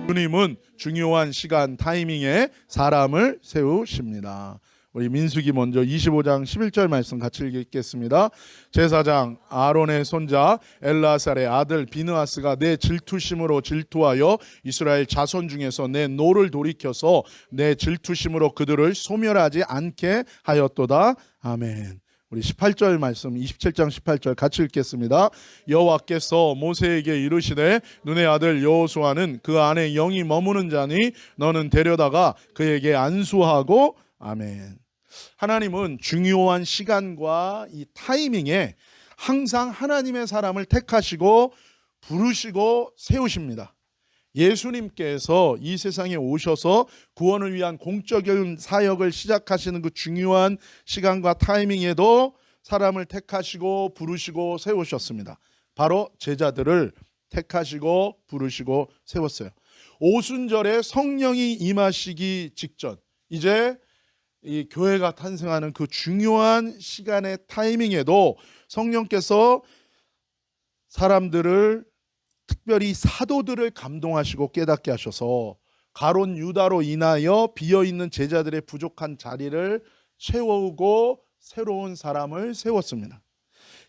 주님은 중요한 시간 타이밍에 사람을 세우십니다. 우리 민수기 먼저 25장 11절 말씀 같이 읽겠습니다. 제사장 아론의 손자 엘라살의 아들 비느하스가 내 질투심으로 질투하여 이스라엘 자손 중에서 내 노를 돌이켜서 내 질투심으로 그들을 소멸하지 않게 하였도다. 아멘. 우리 18절 말씀 27장 18절 같이 읽겠습니다. 여호와께서 모세에게 이르시되 눈의 아들 여호수아는 그 안에 영이 머무는 자니 너는 데려다가 그에게 안수하고. 아멘. 하나님은 중요한 시간과 이 타이밍에 항상 하나님의 사람을 택하시고 부르시고 세우십니다. 예수님께서 이 세상에 오셔서 구원을 위한 공적인 사역을 시작하시는 그 중요한 시간과 타이밍에도 사람을 택하시고 부르시고 세우셨습니다. 바로 제자들을 택하시고 부르시고 세웠어요. 오순절에 성령이 임하시기 직전, 이제 이 교회가 탄생하는 그 중요한 시간의 타이밍에도 성령께서 사람들을, 특별히 사도들을 감동하시고 깨닫게 하셔서 가론 유다로 인하여 비어있는 제자들의 부족한 자리를 채우고 새로운 사람을 세웠습니다.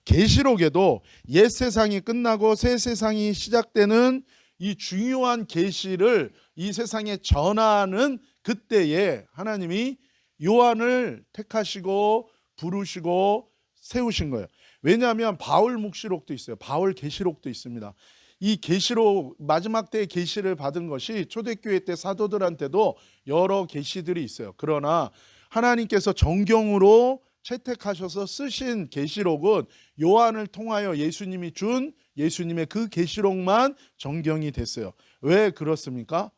계시록에도 옛 세상이 끝나고 새 세상이 시작되는 이 중요한 계시를 이 세상에 전하는 그때에 하나님이 요한을 택하시고 부르시고 세우신 거예요. 왜냐하면 바울 묵시록도 있어요. 바울 계시록도 있습니다. 이 계시록, 마지막 때의 계시를 받은 것이 초대교회 때 사도들한테도 여러 계시들이 있어요. 그러나 하나님께서 정경으로 채택하셔서 쓰신 계시록은 요한을 통하여 예수님이 준 예수님의 그 계시록만 정경이 됐어요. 왜 그렇습니까?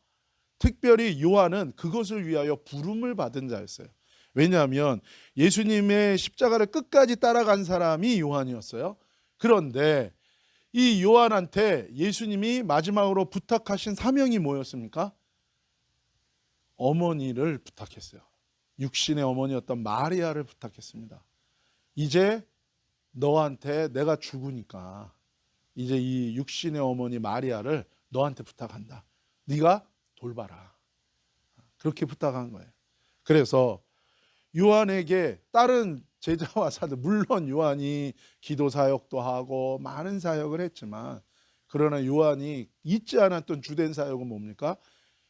특별히 요한은 그것을 위하여 부름을 받은 자였어요. 왜냐하면 예수님의 십자가를 끝까지 따라간 사람이 요한이었어요. 그런데 이 요한한테 예수님이 마지막으로 부탁하신 사명이 뭐였습니까? 어머니를 부탁했어요. 육신의 어머니였던 마리아를 부탁했습니다. 이제 너한테 내가 죽으니까 이제 이 육신의 어머니 마리아를 너한테 부탁한다. 네가 돌봐라. 그렇게 부탁한 거예요. 그래서 요한에게 다른 제자와 사도, 물론 요한이 기도 사역도 하고 많은 사역을 했지만, 그러나 요한이 잊지 않았던 주된 사역은 뭡니까?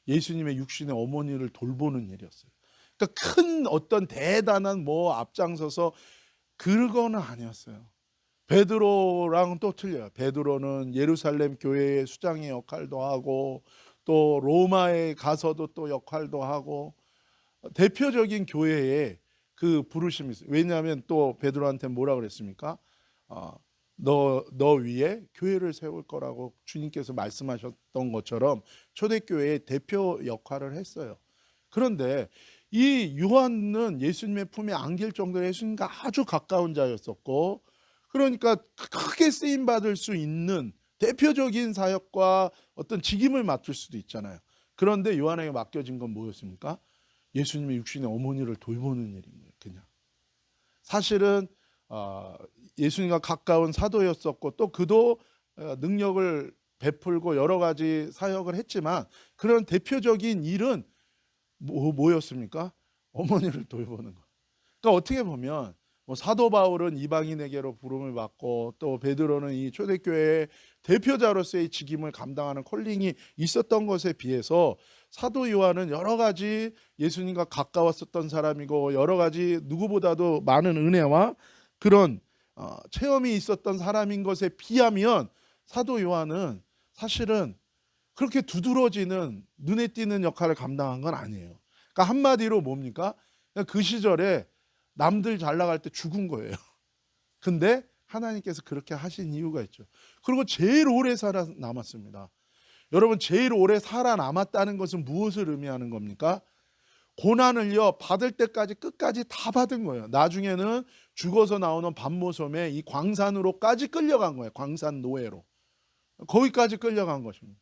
예수님의 육신의 어머니를 돌보는 일이었어요. 그러니까 큰 어떤 대단한 앞장서서 그거는 아니었어요. 베드로랑은 또 틀려요. 베드로는 예루살렘 교회의 수장의 역할도 하고 또 로마에 가서도 또 역할도 하고 대표적인 교회에 그 부르심이 있어요. 왜냐하면 또 베드로한테 뭐라 그랬습니까? 너 위에 교회를 세울 거라고 주님께서 말씀하셨던 것처럼 초대교회의 대표 역할을 했어요. 그런데 이 요한은 예수님의 품에 안길 정도로 예수님과 아주 가까운 자였었고, 그러니까 크게 쓰임받을 수 있는 대표적인 사역과 어떤 직임을 맡을 수도 있잖아요. 그런데 요한에게 맡겨진 건 뭐였습니까? 예수님의 육신의 어머니를 돌보는 일인 거예요. 그냥 사실은 예수님과 가까운 사도였었고 또 그도 능력을 베풀고 여러 가지 사역을 했지만, 그런 대표적인 일은 뭐였습니까? 어머니를 돌보는 거. 그러니까 어떻게 보면 사도 바울은 이방인에게로 부름을 받고 또 베드로는 이 초대교회의 대표자로서의 직임을 감당하는 콜링이 있었던 것에 비해서 사도 요한은 여러 가지 예수님과 가까웠었던 사람이고 여러 가지 누구보다도 많은 은혜와 그런 체험이 있었던 사람인 것에 비하면 사도 요한은 사실은 그렇게 두드러지는 눈에 띄는 역할을 감당한 건 아니에요. 그러니까 한마디로 뭡니까? 그 시절에 남들 잘 나갈 때 죽은 거예요. 근데 하나님께서 그렇게 하신 이유가 있죠. 그리고 제일 오래 살아남았습니다. 여러분, 제일 오래 살아남았다는 것은 무엇을 의미하는 겁니까? 고난을요 받을 때까지 끝까지 다 받은 거예요. 나중에는 죽어서 나오는 밤모섬에 이 광산으로까지 끌려간 거예요. 광산 노예로 거기까지 끌려간 것입니다.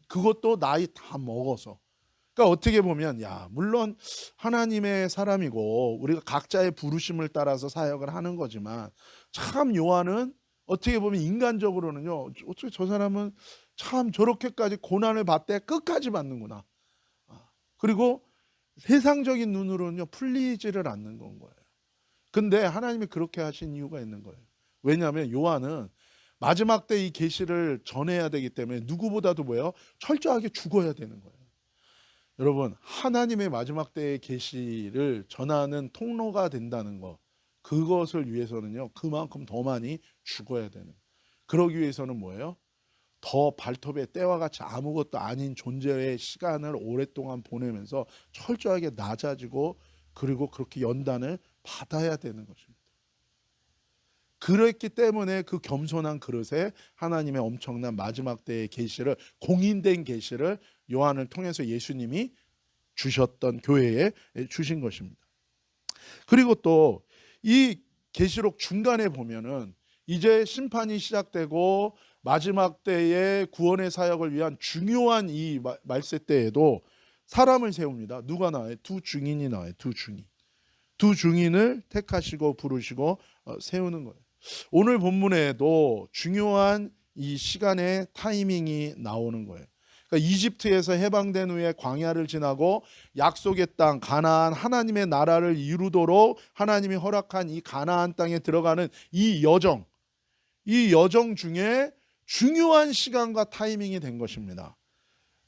그것도 나이 다 먹어서. 그러니까 어떻게 보면 물론 하나님의 사람이고 우리가 각자의 부르심을 따라서 사역을 하는 거지만, 참 요한은 어떻게 보면 인간적으로는요, 어떻게 저 사람은 참 저렇게까지 고난을 받되 끝까지 받는구나. 그리고 세상적인 눈으로는요, 풀리지를 않는 건 거예요. 근데 하나님이 그렇게 하신 이유가 있는 거예요. 왜냐하면 요한은 마지막 때 이 계시를 전해야 되기 때문에 누구보다도 뭐예요? 철저하게 죽어야 되는 거예요. 여러분, 하나님의 마지막 때의 계시를 전하는 통로가 된다는 것, 그것을 위해서는요, 그만큼 더 많이 죽어야 되는 거예요. 그러기 위해서는 뭐예요? 더 발톱의 때와 같이 아무것도 아닌 존재의 시간을 오랫동안 보내면서 철저하게 낮아지고, 그리고 그렇게 연단을 받아야 되는 것입니다. 그랬기 때문에 그 겸손한 그릇에 하나님의 엄청난 마지막 때의 계시를, 공인된 계시를 요한을 통해서 예수님이 주셨던, 교회에 주신 것입니다. 그리고 또 이 계시록 중간에 보면은 이제 심판이 시작되고 마지막 때의 구원의 사역을 위한 중요한 이 말세 때에도 사람을 세웁니다. 누가 나와요? 두 증인이 나와요. 두 증인. 두 증인을 택하시고 부르시고 세우는 거예요. 오늘 본문에도 중요한 이 시간의 타이밍이 나오는 거예요. 그러니까 이집트에서 해방된 후에 광야를 지나고 약속의 땅 가나안, 하나님의 나라를 이루도록 하나님이 허락한 이 가나안 땅에 들어가는 이 여정 중에 중요한 시간과 타이밍이 된 것입니다.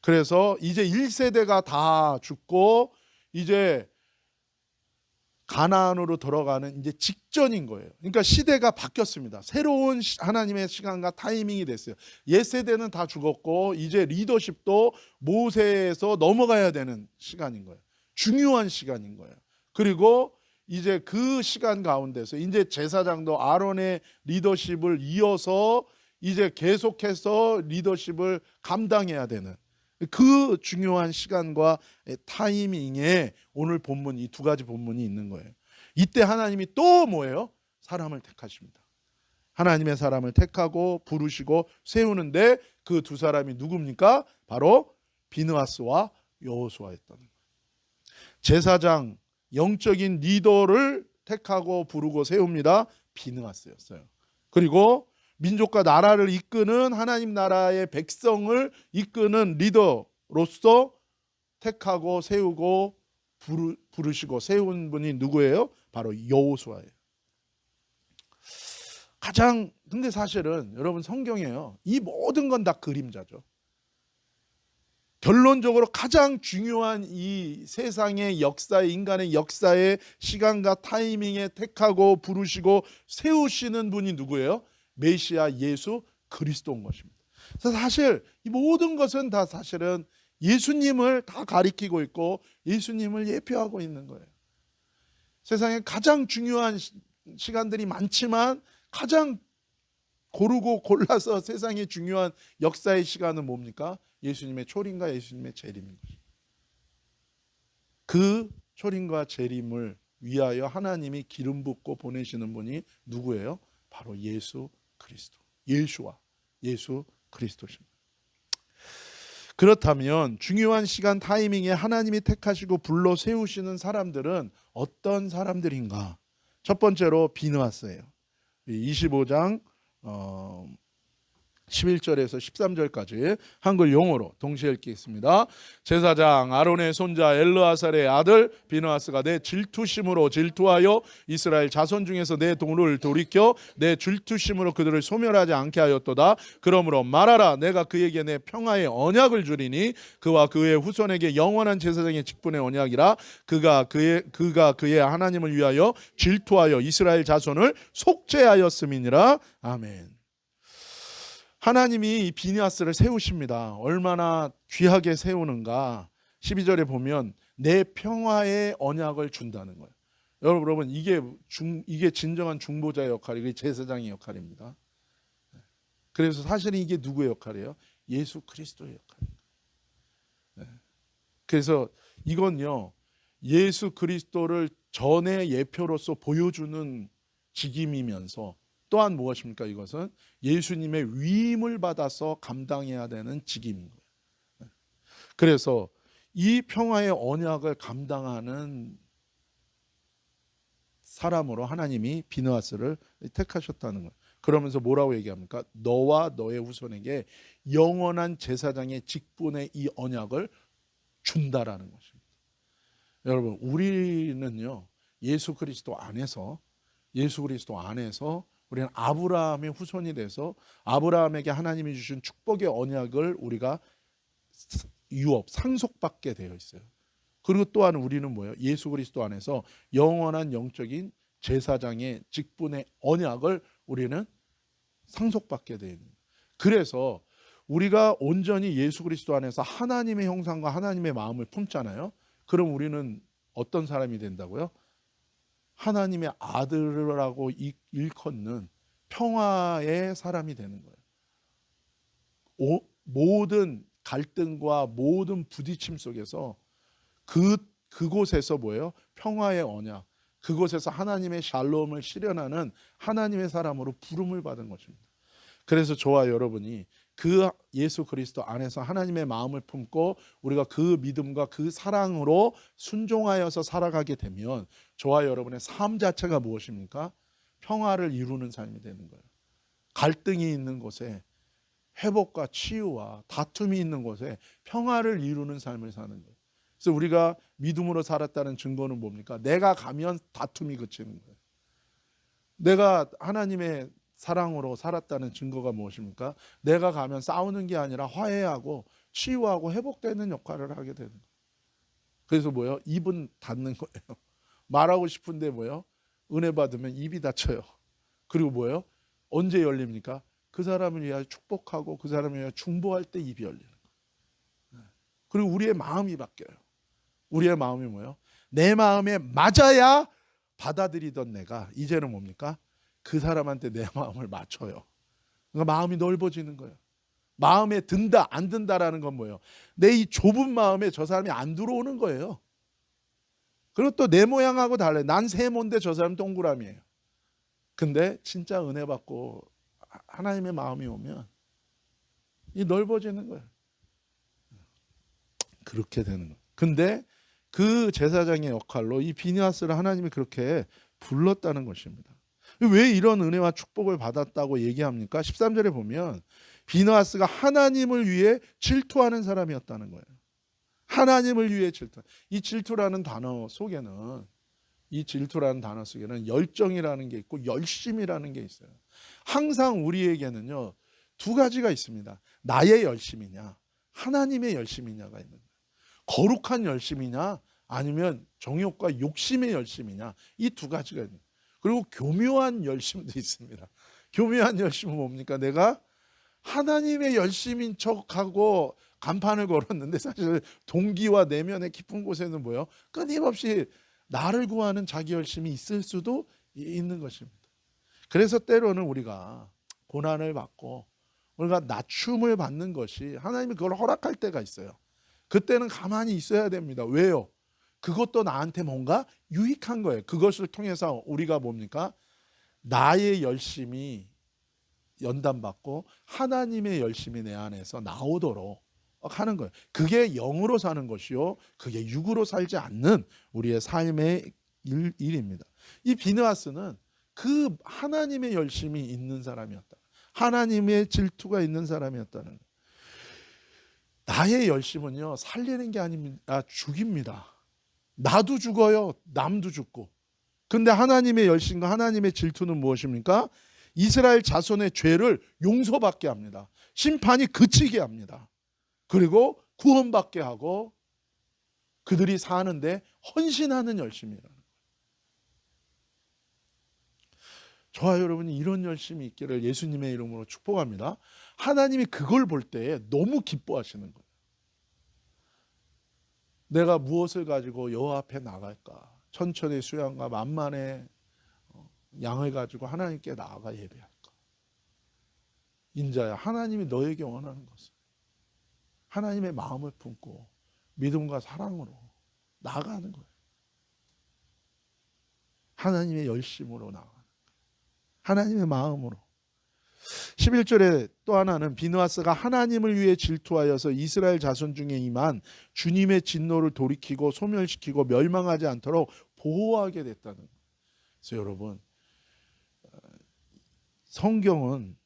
그래서 이제 1세대가 다 죽고 이제 가나안으로 들어가는 이제 직전인 거예요. 그러니까 시대가 바뀌었습니다. 새로운 하나님의 시간과 타이밍이 됐어요. 옛 세대는 다 죽었고 이제 리더십도 모세에서 넘어가야 되는 시간인 거예요. 중요한 시간인 거예요. 그리고 이제 그 시간 가운데서 이제 제사장도 아론의 리더십을 이어서 이제 계속해서 리더십을 감당해야 되는 그 중요한 시간과 타이밍에 오늘 본문, 이 두 가지 본문이 있는 거예요. 이때 하나님이 또 뭐예요? 사람을 택하십니다. 하나님의 사람을 택하고 부르시고 세우는데 그 두 사람이 누굽니까? 바로 비느하스와 여호수아였다는 거예요. 제사장, 영적인 리더를 택하고 부르고 세웁니다. 비느하스였어요. 그리고 민족과 나라를 이끄는, 하나님 나라의 백성을 이끄는 리더로서 택하고 세우고 부르시고 세운 분이 누구예요? 바로 여호수아예요. 근데 사실은 여러분, 성경이에요. 이 모든 건 다 그림자죠. 결론적으로 가장 중요한 이 세상의 역사의, 인간의 역사의 시간과 타이밍에 택하고 부르시고 세우시는 분이 누구예요? 메시아 예수 그리스도인 것입니다. 그래서 사실 이 모든 것은 다 사실은 예수님을 다 가리키고 있고 예수님을 예표하고 있는 거예요. 세상에 가장 중요한 시간들이 많지만 가장 고르고 골라서 세상에 중요한 역사의 시간은 뭡니까? 예수님의 초림과 예수님의 재림인 거죠. 그 초림과 재림을 위하여 하나님이 기름 붓고 보내시는 분이 누구예요? 바로 예수 그리스도, 예수 그리스도십니다. 그렇다면 중요한 시간 타이밍에 하나님이 택하시고 불러 세우시는 사람들은 어떤 사람들인가? 첫 번째로 비느하스예요. 25장 11절에서 13절까지 한글 용어로 동시에 읽겠습니다. 제사장 아론의 손자 엘르아살의 아들 비느하스가 내 질투심으로 질투하여 이스라엘 자손 중에서 내 도를 돌이켜 내 질투심으로 그들을 소멸하지 않게 하였도다. 그러므로 말하라, 내가 그에게 내 평화의 언약을 주리니 그와 그의 후손에게 영원한 제사장의 직분의 언약이라. 그가 그의 하나님을 위하여 질투하여 이스라엘 자손을 속죄하였음이니라. 아멘. 하나님이 이 비느하스를 세우십니다. 얼마나 귀하게 세우는가. 12절에 보면 내 평화의 언약을 준다는 거예요. 여러분, 이게 진정한 중보자의 역할이고 제사장의 역할입니다. 그래서 사실은 이게 누구의 역할이에요? 예수 그리스도의 역할입니다. 그래서 이건요, 예수 그리스도를 전의 예표로서 보여주는 직임이면서 또한 무엇입니까? 이것은 예수님의 위임을 받아서 감당해야 되는 직임인 거예요. 그래서 이 평화의 언약을 감당하는 사람으로 하나님이 비느하스를 택하셨다는 거예요. 그러면서 뭐라고 얘기합니까? 너와 너의 후손에게 영원한 제사장의 직분의 이 언약을 준다라는 것입니다. 여러분, 우리는요, 예수 그리스도 안에서 우리는 아브라함의 후손이 돼서 아브라함에게 하나님이 주신 축복의 언약을 우리가 상속받게 되어 있어요. 그리고 또한 우리는 뭐예요? 예수 그리스도 안에서 영원한 영적인 제사장의 직분의 언약을 우리는 상속받게 되어 있는 거예요. 그래서 우리가 온전히 예수 그리스도 안에서 하나님의 형상과 하나님의 마음을 품잖아요. 그럼 우리는 어떤 사람이 된다고요? 하나님의 아들이라고 일컫는 평화의 사람이 되는 거예요. 모든 갈등과 모든 부딪힘 속에서 그곳에서 뭐예요? 평화의 언약, 그곳에서 하나님의 샬롬을 실현하는 하나님의 사람으로 부름을 받은 것입니다. 그래서 저와 여러분이 그 예수 그리스도 안에서 하나님의 마음을 품고 우리가 그 믿음과 그 사랑으로 순종하여서 살아가게 되면 저와 여러분의 삶 자체가 무엇입니까? 평화를 이루는 삶이 되는 거예요. 갈등이 있는 곳에 회복과 치유와 다툼이 있는 곳에 평화를 이루는 삶을 사는 거예요. 그래서 우리가 믿음으로 살았다는 증거는 뭡니까? 내가 가면 다툼이 그치는 거예요. 내가 하나님의 사랑으로 살았다는 증거가 무엇입니까? 내가 가면 싸우는 게 아니라 화해하고 치유하고 회복되는 역할을 하게 되는 거예요. 그래서 뭐예요? 입은 닫는 거예요. 말하고 싶은데 뭐예요? 은혜 받으면 입이 닫혀요. 그리고 뭐예요? 언제 열립니까? 그 사람을 위하여 축복하고 그 사람을 위하여 중보할 때 입이 열리는 거예요. 그리고 우리의 마음이 바뀌어요. 우리의 마음이 뭐예요? 내 마음에 맞아야 받아들이던 내가 이제는 뭡니까? 그 사람한테 내 마음을 맞춰요. 그러니까 마음이 넓어지는 거예요. 마음에 든다 안 든다라는 건 뭐예요? 내 이 좁은 마음에 저 사람이 안 들어오는 거예요. 그리고 또 내 모양하고 달라요. 난 세모인데 저 사람 동그라미예요. 근데 진짜 은혜 받고 하나님의 마음이 오면 이 넓어지는 거예요. 그렇게 되는 거예요. 근데 그 제사장의 역할로 이 비느하스를 하나님이 그렇게 불렀다는 것입니다. 왜 이런 은혜와 축복을 받았다고 얘기합니까? 13절에 보면 비느하스가 하나님을 위해 질투하는 사람이었다는 거예요. 하나님을 위해 질투. 이 질투라는 단어 속에는 열정이라는 게 있고 열심이라는 게 있어요. 항상 우리에게는요, 두 가지가 있습니다. 나의 열심이냐, 하나님의 열심이냐가 있는 거예요. 거룩한 열심이냐, 아니면 정욕과 욕심의 열심이냐, 이 두 가지가 있는 거예요. 그리고 교묘한 열심도 있습니다. 교묘한 열심은 뭡니까? 내가 하나님의 열심인 척하고 간판을 걸었는데 사실 동기와 내면의 깊은 곳에는 뭐예요? 끊임없이 나를 구하는 자기 열심이 있을 수도 있는 것입니다. 그래서 때로는 우리가 고난을 받고 우리가 낮춤을 받는 것이 하나님이 그걸 허락할 때가 있어요. 그때는 가만히 있어야 됩니다. 왜요? 그것도 나한테 뭔가 유익한 거예요. 그것을 통해서 우리가 뭡니까? 나의 열심이 연단받고 하나님의 열심이 내 안에서 나오도록 하는 거예요. 그게 영으로 사는 것이요, 그게 육으로 살지 않는 우리의 삶의 일입니다. 이 비느하스는 그 하나님의 열심이 있는 사람이었다. 하나님의 질투가 있는 사람이었다는 거예요. 나의 열심은요, 살리는 게 아닙니다. 죽입니다. 나도 죽어요. 남도 죽고. 근데 하나님의 열심과 하나님의 질투는 무엇입니까? 이스라엘 자손의 죄를 용서받게 합니다. 심판이 그치게 합니다. 그리고 구원받게 하고 그들이 사는데 헌신하는 열심이라는 거예요. 저와 여러분이 이런 열심이 있기를 예수님의 이름으로 축복합니다. 하나님이 그걸 볼 때 너무 기뻐하시는 거예요. 내가 무엇을 가지고 여호와 앞에 나갈까? 천천의 수양과 만만의 양을 가지고 하나님께 나아가 예배할까? 인자야, 하나님이 너에게 원하는 것은 하나님의 마음을 품고 믿음과 사랑으로 나아가는 거예요. 하나님의 열심으로 나아가는 거예요. 하나님의 마음으로. 11절에 또 하나는 비느하스가 하나님을 위해 질투하여서 이스라엘 자손 중에 임한 주님의 진노를 돌이키고 소멸시키고 멸망하지 않도록 보호하게 됐다는 거예요. 그래서 여러분, 성경은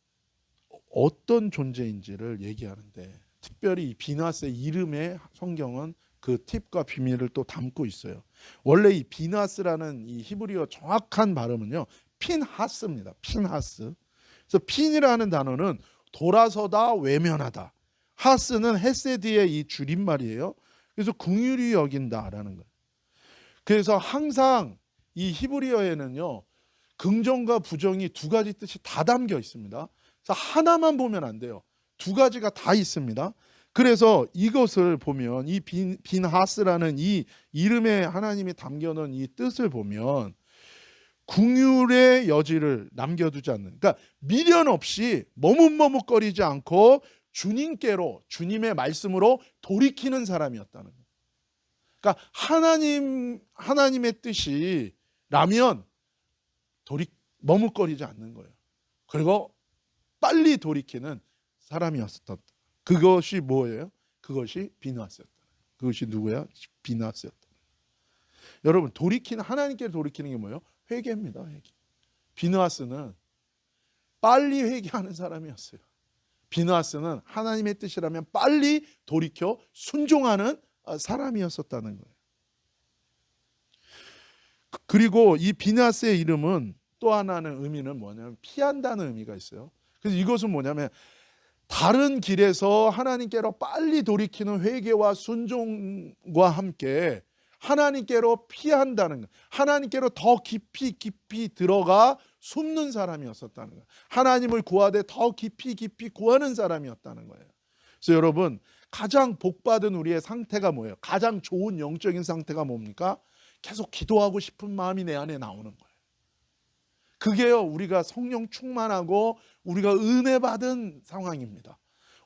어떤 존재인지를 얘기하는데 특별히 이 비나스의 이름에 성경은 그 팁과 비밀을 또 담고 있어요. 원래 이 비나스라는 이 히브리어 정확한 발음은요, 핀하스입니다. 핀하스. 그래서 핀이라는 단어는 돌아서다, 외면하다. 하스는 헤세드의 이 줄임말이에요. 그래서 긍휼히 여긴다라는 거예요. 그래서 항상 이 히브리어에는요, 긍정과 부정이 두 가지 뜻이 다 담겨 있습니다. 그래서 하나만 보면 안 돼요. 두 가지가 다 있습니다. 그래서 이것을 보면 이 빈하스라는 이 이름에 하나님이 담겨놓은 이 뜻을 보면 긍휼의 여지를 남겨두지 않는, 그러니까 미련 없이 머뭇머뭇거리지 않고 주님께로, 주님의 말씀으로 돌이키는 사람이었다는 거예요. 그러니까 하나님의 뜻이라면 머뭇거리지 않는 거예요. 그리고 빨리 돌이키는 사람이었었다. 그것이 뭐예요? 그것이 비나스였다. 그것이 누구야? 비나스였다. 여러분, 하나님께 돌이키는 게 뭐예요? 회개입니다. 회개. 비나스는 빨리 회개하는 사람이었어요. 비나스는 하나님의 뜻이라면 빨리 돌이켜 순종하는 사람이었었다는 거예요. 그리고 이 비나스의 이름은 또 하나는 의미는 뭐냐면 피한다는 의미가 있어요. 그래서 이것은 뭐냐면 다른 길에서 하나님께로 빨리 돌이키는 회개와 순종과 함께 하나님께로 피한다는 거예요. 하나님께로 더 깊이 들어가 숨는 사람이었었다는 거예요. 하나님을 구하되 더 깊이 구하는 사람이었다는 거예요. 그래서 여러분, 가장 복받은 우리의 상태가 뭐예요? 가장 좋은 영적인 상태가 뭡니까? 계속 기도하고 싶은 마음이 내 안에 나오는 거예요. 그게요, 우리가 성령 충만하고 우리가 은혜 받은 상황입니다.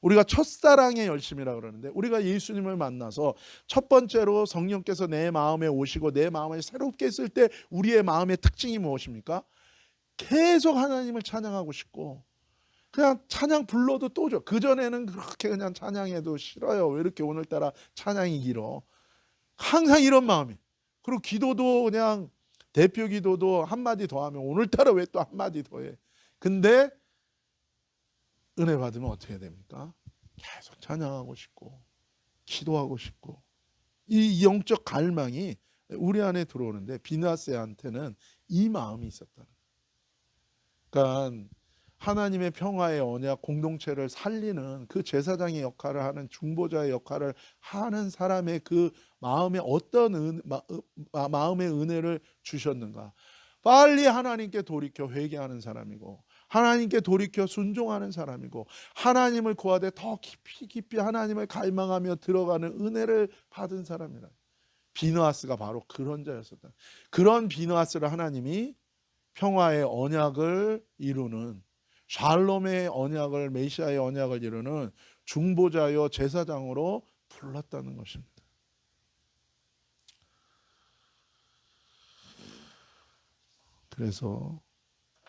우리가 첫사랑의 열심이라고 그러는데, 우리가 예수님을 만나서 첫 번째로 성령께서 내 마음에 오시고 내 마음을 새롭게 했을 때 우리의 마음의 특징이 무엇입니까? 계속 하나님을 찬양하고 싶고, 그냥 찬양 불러도 또 줘. 그전에는 그렇게 그냥 찬양해도 싫어요. 왜 이렇게 오늘따라 찬양이 길어. 항상 이런 마음이. 그리고 기도도 그냥 대표 기도도 한마디 더 하면 오늘따라 왜 또 한마디 더 해. 근데 은혜 받으면 어떻게 됩니까? 계속 찬양하고 싶고 기도하고 싶고, 이 영적 갈망이 우리 안에 들어오는데 비나스한테는 이 마음이 있었다는 거예요. 그러니까 하나님의 평화의 언약 공동체를 살리는 그 제사장의 역할을 하는 중보자의 역할을 하는 사람의 그 마음에 어떤 마음의 은혜를 주셨는가? 빨리 하나님께 돌이켜 회개하는 사람이고, 하나님께 돌이켜 순종하는 사람이고, 하나님을 구하되 더 깊이 하나님을 갈망하며 들어가는 은혜를 받은 사람이라. 비느하스가 바로 그런 자였었다. 그런 비느하스를 하나님이 평화의 언약을 이루는, 샬롬의 언약을, 메시아의 언약을 이루는 중보자여 제사장으로 불렀다는 것입니다. 그래서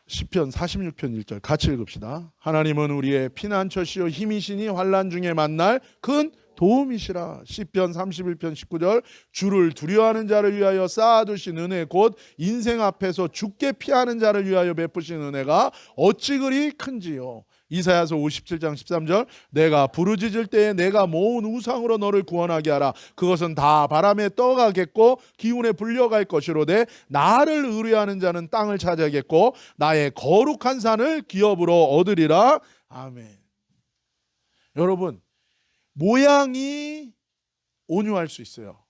시편 46편 1절 같이 읽읍시다. 하나님은 우리의 피난처시요 힘이시니 환난 중에 만날 큰 도움이시라. 시편 31편 19절 주를 두려워하는 자를 위하여 쌓아두신 은혜 곧 인생 앞에서 죽게 피하는 자를 위하여 베푸신 은혜가 어찌 그리 큰지요. 이사야서 57장 13절 내가 부르짖을 때에 내가 모은 우상으로 너를 구원하게 하라. 그것은 다 바람에 떠가겠고 기운에 불려갈 것이로되 나를 의뢰하는 자는 땅을 차지하겠고 나의 거룩한 산을 기업으로 얻으리라. 아멘. 여러분, 모양이 온유할 수 있어요.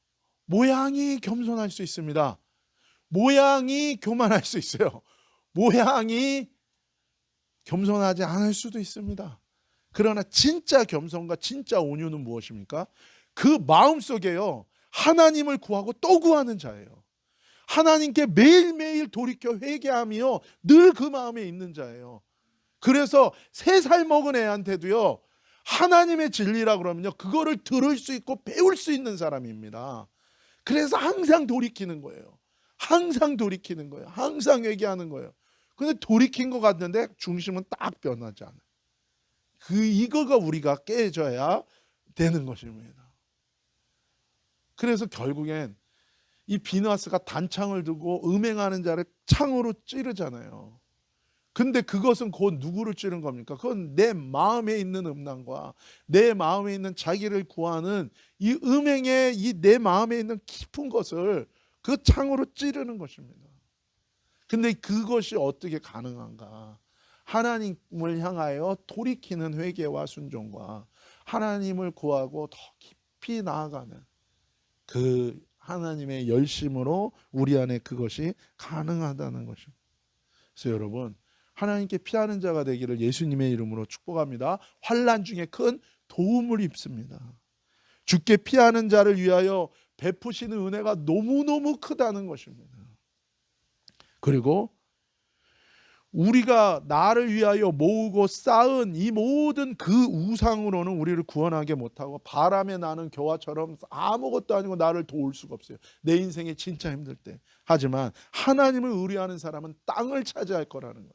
모양이 겸손할 수 있습니다. 모양이 교만할 수 있어요. 모양이 겸손하지 않을 수도 있습니다. 그러나 진짜 겸손과 진짜 온유는 무엇입니까? 그 마음속에요, 하나님을 구하고 또 구하는 자예요. 하나님께 매일매일 돌이켜 회개하며 늘 그 마음에 있는 자예요. 그래서 3살 먹은 애한테도요, 하나님의 진리라 그러면요, 그거를 들을 수 있고 배울 수 있는 사람입니다. 그래서 항상 돌이키는 거예요. 항상 돌이키는 거예요. 항상 회개하는 거예요. 근데 돌이킨 것 같는데 중심은 딱 변하지 않아요. 이거가 우리가 깨져야 되는 것입니다. 그래서 결국엔 이 비느하스가 단창을 두고 음행하는 자를 창으로 찌르잖아요. 근데 그것은 곧 누구를 찌른 겁니까? 그건 내 마음에 있는 음란과 내 마음에 있는 자기를 구하는 이 음행의 이 내 마음에 있는 깊은 것을 그 창으로 찌르는 것입니다. 근데 그것이 어떻게 가능한가? 하나님을 향하여 돌이키는 회개와 순종과 하나님을 구하고 더 깊이 나아가는 그 하나님의 열심으로 우리 안에 그것이 가능하다는 것입니다. 그래서 여러분, 하나님께 피하는 자가 되기를 예수님의 이름으로 축복합니다. 환난 중에 큰 도움을 입습니다. 주께 피하는 자를 위하여 베푸시는 은혜가 너무너무 크다는 것입니다. 그리고 우리가 나를 위하여 모으고 쌓은 이 모든 그 우상으로는 우리를 구원하게 못하고 바람에 나는 겨와처럼 아무것도 아니고 나를 도울 수가 없어요. 내 인생이 진짜 힘들 때. 하지만 하나님을 의뢰하는 사람은 땅을 차지할 거라는 거예요.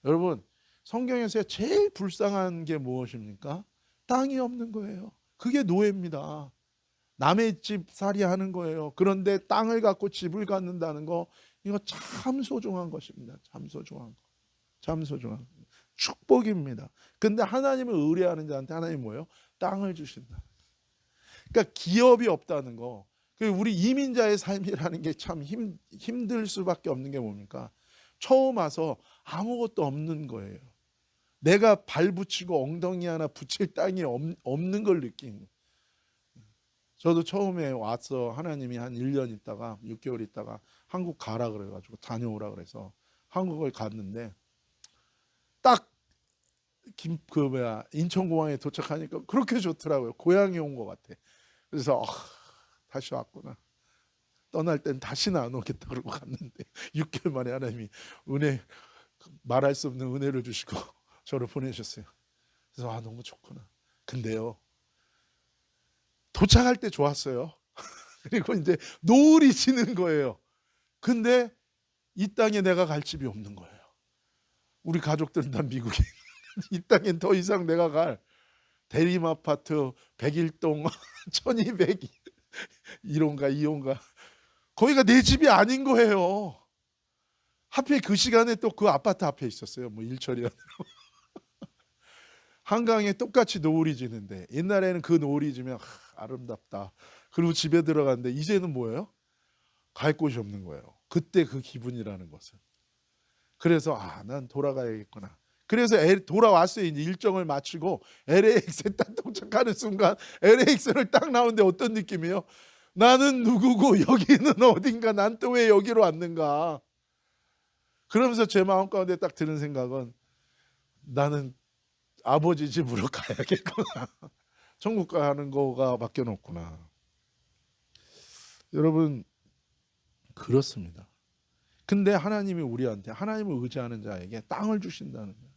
여러분, 성경에서 제일 불쌍한 게 무엇입니까? 땅이 없는 거예요. 그게 노예입니다. 남의 집 살이 하는 거예요. 그런데 땅을 갖고 집을 갖는다는 거, 이거 참 소중한 것입니다. 참 소중한 거. 참 소중한 거. 축복입니다. 근데 하나님을 의뢰하는 자한테 하나님 뭐예요? 땅을 주신다. 그러니까 기업이 없다는 거. 우리 이민자의 삶이라는 게 참 힘들 수밖에 없는 게 뭡니까? 처음 와서 아무것도 없는 거예요. 내가 발 붙이고 엉덩이 하나 붙일 땅이 없는 걸 느끼는 거예요. 저도 처음에 와서 하나님이 한 1년 있다가 6개월 있다가 한국 가라 그래가지고 다녀오라 그래서 한국을 갔는데 딱 인천공항에 도착하니까 그렇게 좋더라고요. 고향에 온 것 같아. 그래서 다시 왔구나. 떠날 땐 다시는 안 오겠다 그러고 갔는데 6개월 만에 하나님이 말할 수 없는 은혜를 주시고 저를 보내셨어요. 그래서 너무 좋구나. 근데요, 도착할 때 좋았어요. 그리고 이제 노을이 지는 거예요. 근데 이 땅에 내가 갈 집이 없는 거예요. 우리 가족들은 다 미국에 이 땅엔 더 이상 내가 갈 대림 아파트 101동 1200 1호인가 2호인가 거기가 내 집이 아닌 거예요. 하필 그 시간에 또 그 아파트 앞에 있었어요. 뭐 일처리 하느라. 한강에 똑같이 노을이 지는데 옛날에는 그 노을이 지면 아름답다. 그리고 집에 들어갔는데 이제는 뭐예요? 갈 곳이 없는 거예요. 그때 그 기분이라는 것은. 그래서 난 돌아가야겠구나. 그래서 돌아왔어요. 이제 일정을 마치고 LAX에 딱 도착하는 순간 LAX를 딱 나오는데 어떤 느낌이에요? 나는 누구고 여기는 어딘가, 난 또 왜 여기로 왔는가. 그러면서 제 마음 가운데 딱 드는 생각은 나는 아버지 집으로 가야겠구나. 천국 가는 거가 밖에 없구나. 여러분, 그렇습니다. 근데 하나님이 우리한테, 하나님을 의지하는 자에게 땅을 주신다는 거예요.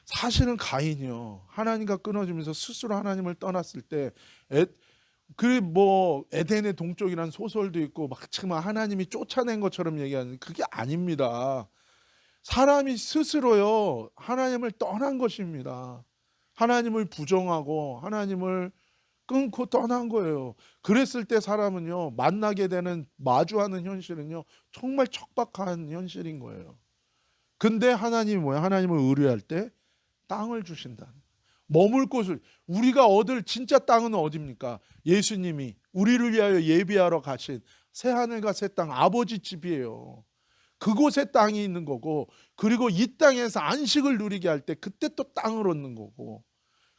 사실은 가인이요, 하나님과 끊어지면서 스스로 하나님을 떠났을 때 에덴의 동쪽이라는 소설도 있고 막 정말 하나님이 쫓아낸 것처럼 얘기하는, 그게 아닙니다. 사람이 스스로요 하나님을 떠난 것입니다. 하나님을 부정하고 하나님을 끊고 떠난 거예요. 그랬을 때 사람은요 만나게 되는, 마주하는 현실은요 정말 척박한 현실인 거예요. 근데 하나님이 뭐야? 하나님을 의뢰할 때 땅을 주신다. 머물 곳을, 우리가 얻을 진짜 땅은 어디입니까? 예수님이 우리를 위하여 예비하러 가신 새하늘과 새 땅, 아버지 집이에요. 그곳에 땅이 있는 거고, 그리고 이 땅에서 안식을 누리게 할 때 그때 또 땅을 얻는 거고.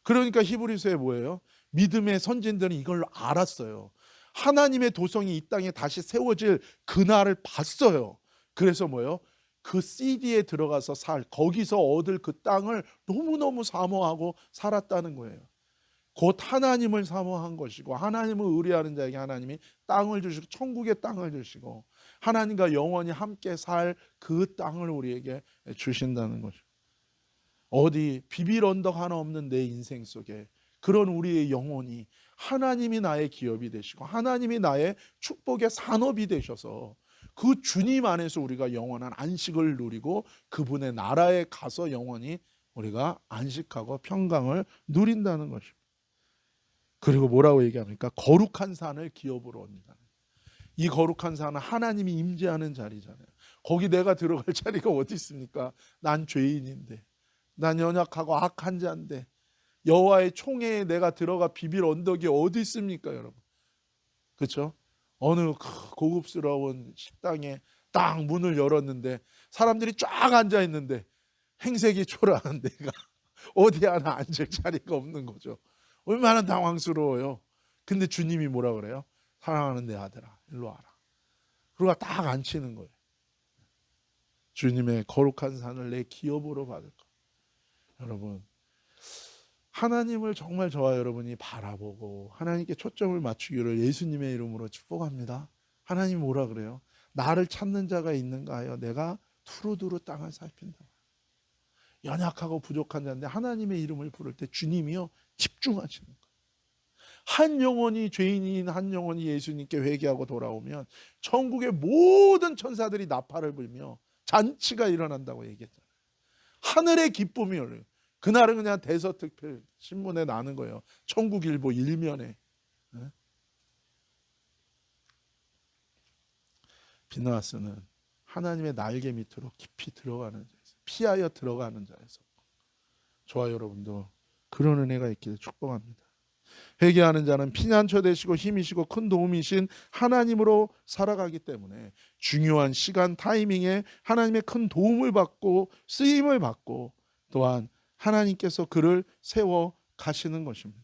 그러니까 히브리서에 뭐예요? 믿음의 선진들은 이걸 알았어요. 하나님의 도성이 이 땅에 다시 세워질 그날을 봤어요. 그래서 뭐예요? 그 CD에 들어가서 거기서 얻을 그 땅을 너무너무 사모하고 살았다는 거예요. 곧 하나님을 사모한 것이고, 하나님을 의뢰하는 자에게 하나님이 땅을 주시고 천국의 땅을 주시고 하나님과 영원히 함께 살 그 땅을 우리에게 주신다는 거죠. 어디 비빌 언덕 하나 없는 내 인생 속에 그런 우리의 영혼이 하나님이 나의 기업이 되시고 하나님이 나의 축복의 산업이 되셔서 그 주님 안에서 우리가 영원한 안식을 누리고 그분의 나라에 가서 영원히 우리가 안식하고 평강을 누린다는 것입니다. 그리고 뭐라고 얘기합니까? 거룩한 산을 기업으로 얻는다. 이 거룩한 산은 하나님이 임재하는 자리잖아요. 거기 내가 들어갈 자리가 어디 있습니까? 난 죄인인데, 난 연약하고 악한 자인데, 여호와의 총회에 내가 들어가 비빌 언덕이 어디 있습니까, 여러분? 그렇죠? 어느 고급스러운 식당에 딱 문을 열었는데 사람들이 쫙 앉아 있는데 행색이 초라한 내가 어디 하나 앉을 자리가 없는 거죠. 얼마나 당황스러워요. 근데 주님이 뭐라 그래요? 사랑하는 내 아들아, 일로 와라. 그러고 딱 앉히는 거예요. 주님의 거룩한 산을 내 기업으로 받을 것. 여러분, 하나님을 정말 저와 여러분이 바라보고 하나님께 초점을 맞추기를 예수님의 이름으로 축복합니다. 하나님 뭐라 그래요? 나를 찾는 자가 있는가 하여 내가 두루두루 땅을 살핀다. 연약하고 부족한 자인데 하나님의 이름을 부를 때 주님이요 집중하시는 거예요. 한 영혼이, 죄인인 한 영혼이 예수님께 회개하고 돌아오면 천국의 모든 천사들이 나팔을 불며 잔치가 일어난다고 얘기했잖아요. 하늘의 기쁨이 열려요. 그날은 그냥 대서특필 신문에 나는 거예요. 천국일보 일면에. 비느하스는 하나님의 날개 밑으로 깊이 들어가는 자에서, 피하여 들어가는 자에서, 저와 여러분도 그런 은혜가 있기를 축복합니다. 회개하는 자는 피난처 되시고 힘이시고 큰 도움이신 하나님으로 살아가기 때문에 중요한 시간 타이밍에 하나님의 큰 도움을 받고 쓰임을 받고 또한 하나님께서 그를 세워 가시는 것입니다.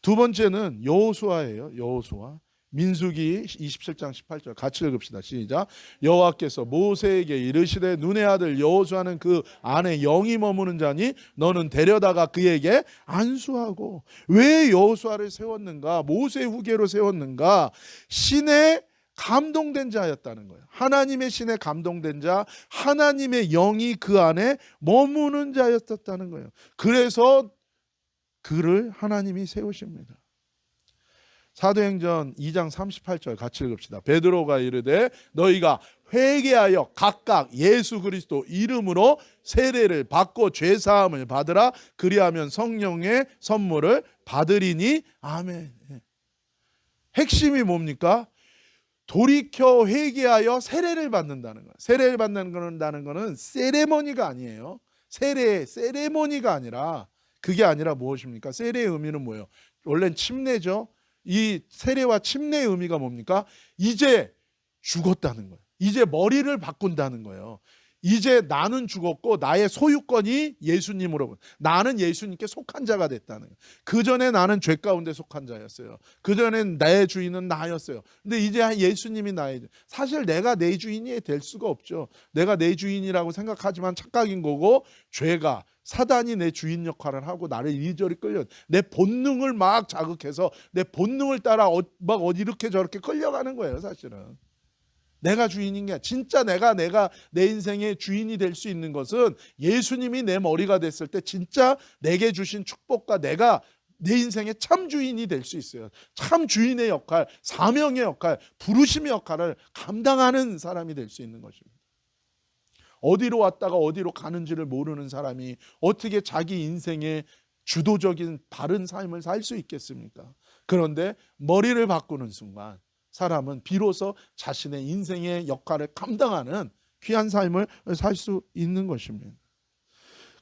두 번째는 여호수아예요. 여호수아. 민수기 27장 18절 같이 읽읍시다. 시작. 여호와께서 모세에게 이르시되 눈의 아들 여호수아는 그 안에 영이 머무는 자니 너는 데려다가 그에게 안수하고. 왜 여호수아를 세웠는가? 모세 후계로 세웠는가? 신의 감동된 자였다는 거예요. 하나님의 신에 감동된 자, 하나님의 영이 그 안에 머무는 자였다는 거예요. 그래서 그를 하나님이 세우십니다. 사도행전 2장 38절 같이 읽읍시다. 베드로가 이르되 너희가 회개하여 각각 예수 그리스도 이름으로 세례를 받고 죄사함을 받으라. 그리하면 성령의 선물을 받으리니. 아멘. 핵심이 뭡니까? 돌이켜 회개하여 세례를 받는다는 거예요. 세례를 받는다는 것은 세레머니가 아니에요. 세레머니가 아니라, 그게 아니라 무엇입니까? 세례의 의미는 뭐예요? 원래는 침례죠. 이 세례와 침례의 의미가 뭡니까? 이제 죽었다는 거예요. 이제 머리를 바꾼다는 거예요. 이제 나는 죽었고 나의 소유권이 예수님으로, 나는 예수님께 속한 자가 됐다는 거예요. 그전에 나는 죄 가운데 속한 자였어요. 그전엔 내 주인은 나였어요. 근데 이제 예수님이 나의 주인. 사실 내가 내 주인이 될 수가 없죠. 내가 내 주인이라고 생각하지만 착각인 거고, 죄가, 사단이 내 주인 역할을 하고 나를 이리저리 끌려, 내 본능을 막 자극해서 내 본능을 따라 막 어디 이렇게 저렇게 끌려가는 거예요. 사실은 내가 주인인 게, 진짜 내가 내 인생의 주인이 될 수 있는 것은 예수님이 내 머리가 됐을 때 진짜 내게 주신 축복과 내가 내 인생의 참 주인이 될 수 있어요. 참 주인의 역할, 사명의 역할, 부르심의 역할을 감당하는 사람이 될 수 있는 것입니다. 어디로 왔다가 어디로 가는지를 모르는 사람이 어떻게 자기 인생의 주도적인 바른 삶을 살 수 있겠습니까? 그런데 머리를 바꾸는 순간 사람은 비로소 자신의 인생의 역할을 감당하는 귀한 삶을 살 수 있는 것입니다.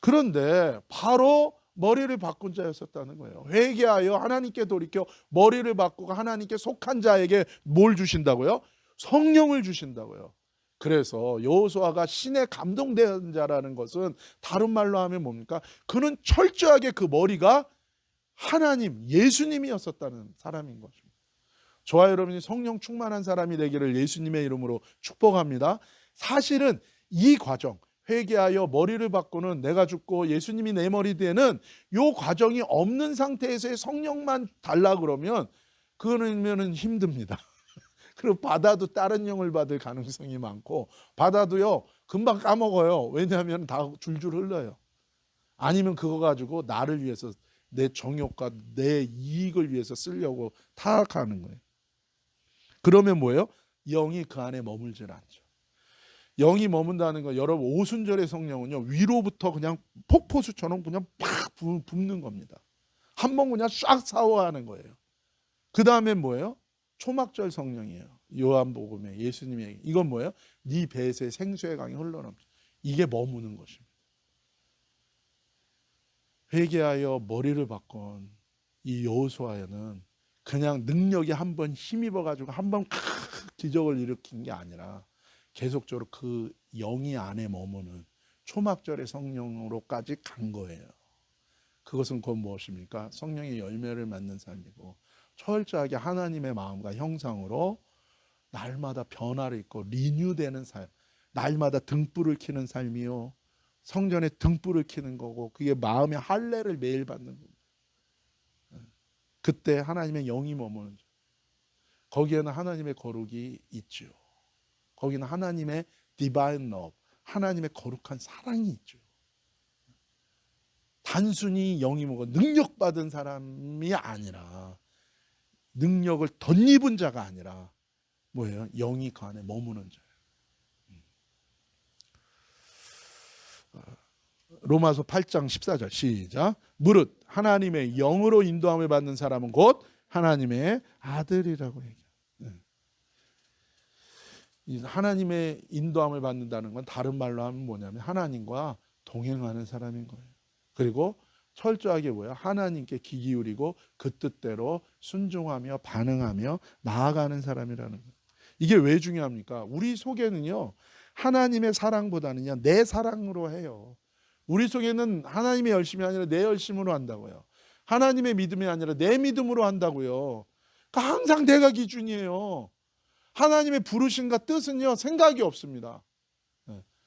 그런데 바로 머리를 바꾼 자였었다는 거예요. 회개하여 하나님께 돌이켜 머리를 바꾸고 하나님께 속한 자에게 뭘 주신다고요? 성령을 주신다고요. 그래서 여호수아가 신에 감동된 자라는 것은 다른 말로 하면 뭡니까? 그는 철저하게 그 머리가 하나님, 예수님이었었다는 사람인 것입니다. 저와 여러분이 성령 충만한 사람이 되기를 예수님의 이름으로 축복합니다. 사실은 이 과정, 회개하여 머리를 바꾸는, 내가 죽고 예수님이 내 머리 되는 이 과정이 없는 상태에서의 성령만 달라 그러면 그거는 힘듭니다. 그리고 받아도 다른 영을 받을 가능성이 많고, 받아도요 금방 까먹어요. 왜냐하면 다 줄줄 흘러요. 아니면 그거 가지고 나를 위해서, 내 정욕과 내 이익을 위해서 쓰려고 타락하는 거예요. 그러면 뭐예요? 영이 그 안에 머물질 않죠. 영이 머문다는 거, 여러분 오순절의 성령은요 위로부터 그냥 폭포수처럼 그냥 팍 붓는 겁니다. 한번 그냥 싹 사워하는 거예요. 그 다음에 뭐예요? 초막절 성령이에요. 요한복음에 예수님이 얘기. 이건 뭐예요? 네 배에 생수의 강이 흘러넘쳐. 이게 머무는 것입니다. 회개하여 머리를 바꾼 이 여호수아는 그냥 능력이 한번 힘입어 가지고 한번 기적을 일으킨 게 아니라 계속적으로 그 영이 안에 머무는 초막절의 성령으로까지 간 거예요. 그것은 곧 무엇입니까? 성령의 열매를 맺는 삶이고 철저하게 하나님의 마음과 형상으로 날마다 변화를 있고 리뉴되는 삶, 날마다 등불을 켜는 삶이요, 성전에 등불을 켜는 거고, 그게 마음의 할례를 매일 받는 겁니다. 그때 하나님의 영이 머무는, 거기에는 하나님의 거룩이 있죠. 거기는 하나님의 divine love, 하나님의 거룩한 사랑이 있죠. 단순히 영이 먹어 능력받은 사람이 아니라, 능력을 덧입은 자가 아니라 뭐예요? 영이 그 안에 머무는 자예요. 로마서 8장 14절 시작. 무릇 하나님의 영으로 인도함을 받는 사람은 곧 하나님의 아들이라고 얘기해요. 하나님의 인도함을 받는다는 건 다른 말로 하면 뭐냐면 하나님과 동행하는 사람인 거예요. 그리고 철저하게 뭐야? 하나님께 귀 기울이고 그 뜻대로 순종하며 반응하며 나아가는 사람이라는 거예요. 이게 왜 중요합니까? 우리 속에는요, 하나님의 사랑보다는요, 내 사랑으로 해요. 우리 속에는 하나님의 열심이 아니라 내 열심으로 한다고요. 하나님의 믿음이 아니라 내 믿음으로 한다고요. 그러니까 항상 내가 기준이에요. 하나님의 부르심과 뜻은요, 생각이 없습니다.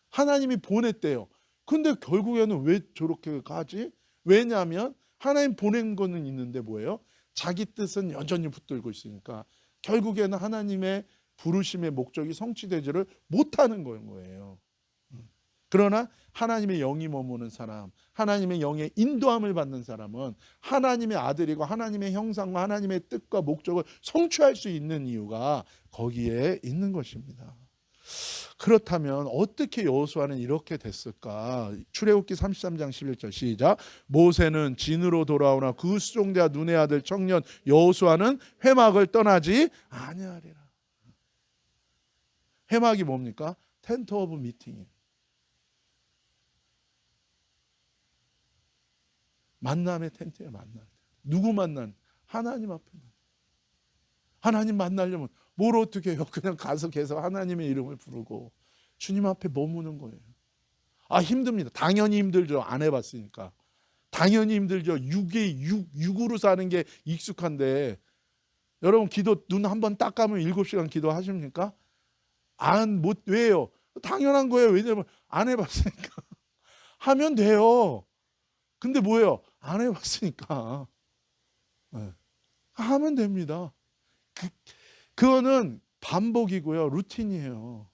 하나님이 보냈대요. 근데 결국에는 왜 저렇게 가지? 왜냐하면 하나님 보낸 거는 있는데 뭐예요? 자기 뜻은 여전히 붙들고 있으니까 결국에는 하나님의 부르심의 목적이 성취되지를 못하는 거예요. 그러나 하나님의 영이 머무는 사람, 하나님의 영의 인도함을 받는 사람은 하나님의 아들이고 하나님의 형상과 하나님의 뜻과 목적을 성취할 수 있는 이유가 거기에 있는 것입니다. 그렇다면 어떻게 여호수아는 이렇게 됐을까? 출애굽기 33장 11절 시작. 모세는 진으로 돌아오나 그 수종대와 눈의 아들 청년 여호수아는 회막을 떠나지 아니하리라. 회막이 뭡니까? 텐트 오브 미팅이에요. 만남의 텐트에 만날. 누구 만난? 하나님 앞에. 하나님 만나려면 뭘 어떻게 해요? 그냥 가서 계속 하나님의 이름을 부르고 주님 앞에 머무는 거예요. 아, 힘듭니다. 당연히 힘들죠. 안 해봤으니까. 당연히 힘들죠. 육으로 사는 게 익숙한데, 여러분 기도 눈 한번 딱 감으면 7시간 기도하십니까? 왜요? 당연한 거예요. 왜냐면 안 해봤으니까. 하면 돼요. 근데 뭐예요? 안 해봤으니까. 네. 하면 됩니다. 그거는 반복이고요. 루틴이에요.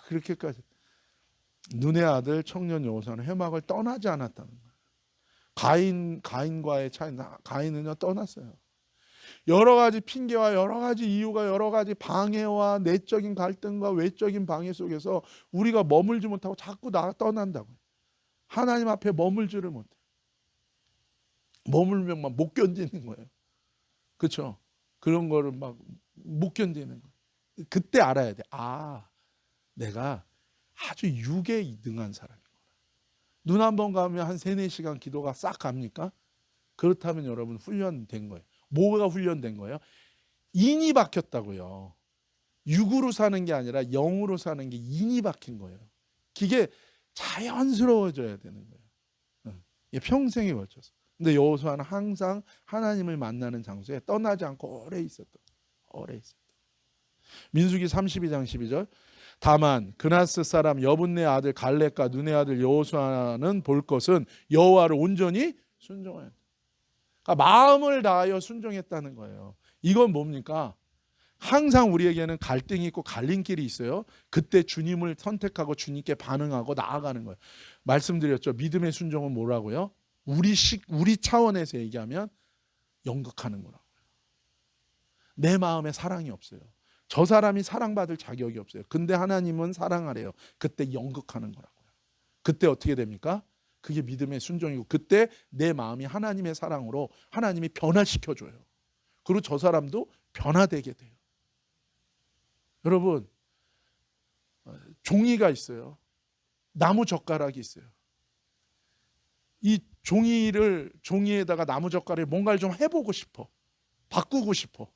그렇게까지. 눈의 아들 청년 여호수아는 회막을 떠나지 않았다는 거예요. 가인과의 차이, 가인은요 떠났어요. 여러 가지 핑계와 여러 가지 이유가, 여러 가지 방해와 내적인 갈등과 외적인 방해 속에서 우리가 머물지 못하고 자꾸 떠난다고요. 하나님 앞에 머물지를 못해. 머물면 막 못 견디는 거예요. 그렇죠? 그런 거를 막 못 견디는 거예요. 그때 알아야 돼. 아, 내가 아주 육에 능한 사람이구나. 눈 한 번 가면 한 3-4시간 기도가 싹 갑니까? 그렇다면 여러분 훈련된 거예요. 뭐가 훈련된 거예요? 인이 박혔다고요. 육으로 사는 게 아니라 영으로 사는 게 인이 박힌 거예요. 그게 자연스러워져야 되는 거예요. 이게 평생에 걸쳐서. 근데 여호수아는 항상 하나님을 만나는 장소에 떠나지 않고 오래 있었다. 민수기 32장 12절. 다만 그나스 사람 여분네 아들 갈렙과 눈의 아들 여호수아는 볼 것은 여호와를 온전히 순종해야 돼. 그러니까 마음을 다하여 순종했다는 거예요. 이건 뭡니까? 항상 우리에게는 갈등이 있고 갈림길이 있어요. 그때 주님을 선택하고 주님께 반응하고 나아가는 거예요. 말씀드렸죠. 믿음의 순종은 뭐라고요? 우리 차원에서 얘기하면 연극하는 거라고요. 내 마음에 사랑이 없어요. 저 사람이 사랑받을 자격이 없어요. 근데 하나님은 사랑하래요. 그때 연극하는 거라고요. 그때 어떻게 됩니까? 그게 믿음의 순종이고, 그때 내 마음이 하나님의 사랑으로 하나님이 변화시켜줘요. 그리고 저 사람도 변화되게 돼요. 여러분, 종이가 있어요. 나무 젓가락이 있어요. 이 종이에다가 나무 젓가락에 뭔가를 좀 해보고 싶어. 바꾸고 싶어.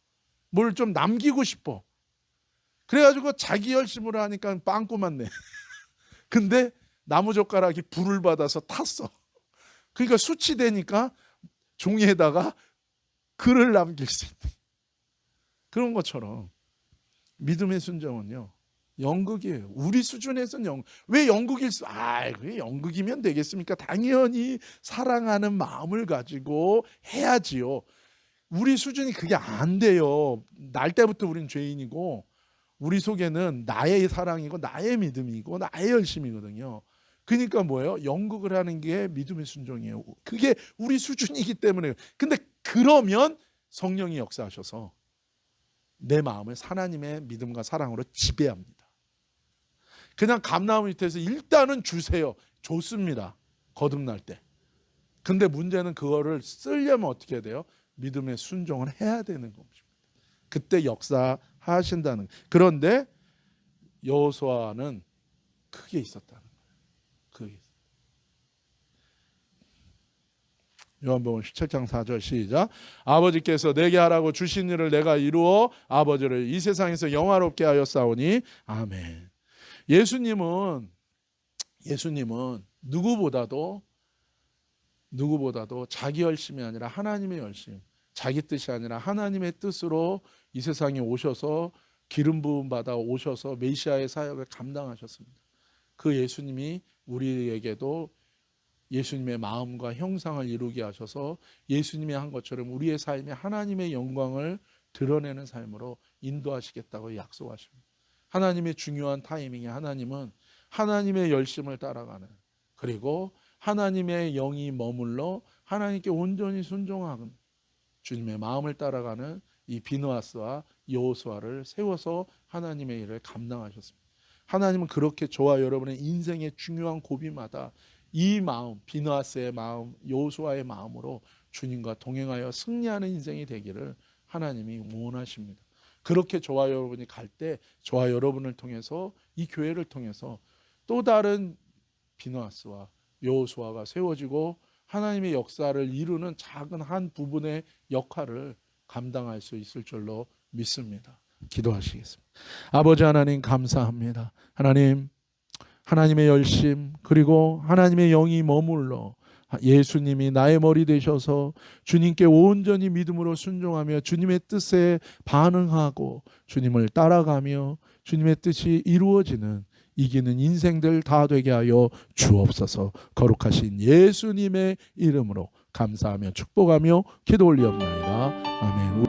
뭘 좀 남기고 싶어. 그래가지고 자기 열심으로 하니까 빵꾸만 내. 근데 나무 젓가락이 불을 받아서 탔어. 그러니까 수치되니까 종이에다가 글을 남길 수 있는 그런 것처럼 믿음의 순종은요, 연극이에요. 우리 수준에서는 왜 연극일 그게 연극이면 되겠습니까? 당연히 사랑하는 마음을 가지고 해야지요. 우리 수준이 그게 안 돼요. 날 때부터 우린 죄인이고 우리 속에는 나의 사랑이고 나의 믿음이고 나의 열심이거든요. 그러니까 뭐예요? 연극을 하는 게 믿음의 순종이에요. 그게 우리 수준이기 때문에. 근데 그러면 성령이 역사하셔서 내 마음을 하나님의 믿음과 사랑으로 지배합니다. 그냥 감나무 밑에서 일단은 주세요. 좋습니다. 거듭날 때. 근데 문제는 그거를 쓰려면 어떻게 해야 돼요? 믿음의 순종을 해야 되는 겁니다. 그때 역사하신다는. 그런데 여호수아는 크게 있었다는 거예요. 요한복음 17장 4절 시작. 아버지께서 내게 하라고 주신 일을 내가 이루어 아버지를 이 세상에서 영화롭게 하였사오니 아멘. 예수님은 누구보다도 자기 열심이 아니라 하나님의 열심, 자기 뜻이 아니라 하나님의 뜻으로 이 세상에 오셔서 기름 부음 받아 오셔서 메시아의 사역을 감당하셨습니다. 그 예수님이 우리에게도 예수님의 마음과 형상을 이루게 하셔서 예수님이 한 것처럼 우리의 삶에 하나님의 영광을 드러내는 삶으로 인도하시겠다고 약속하십니다. 하나님의 중요한 타이밍에 하나님은 하나님의 열심을 따라가는, 그리고 하나님의 영이 머물러 하나님께 온전히 순종하는 주님의 마음을 따라가는 이 비느하스와 여호수아를 세워서 하나님의 일을 감당하셨습니다. 하나님은 그렇게 저와 여러분의 인생의 중요한 고비마다 이 마음, 비느하스의 마음, 여호수아의 마음으로 주님과 동행하여 승리하는 인생이 되기를 하나님이 원하십니다. 그렇게 저와 여러분이 갈 때 저와 여러분을 통해서 이 교회를 통해서 또 다른 비느하스와 여호수아가 세워지고 하나님의 역사를 이루는 작은 한 부분의 역할을 감당할 수 있을 줄로 믿습니다. 기도하시겠습니다. 아버지 하나님 감사합니다. 하나님의 열심, 그리고 하나님의 영이 머물러 예수님이 나의 머리 되셔서 주님께 온전히 믿음으로 순종하며 주님의 뜻에 반응하고 주님을 따라가며 주님의 뜻이 이루어지는 이기는 인생들 다 되게 하여 주옵소서. 거룩하신 예수님의 이름으로 감사하며 축복하며 기도 올리옵나이다. 아멘.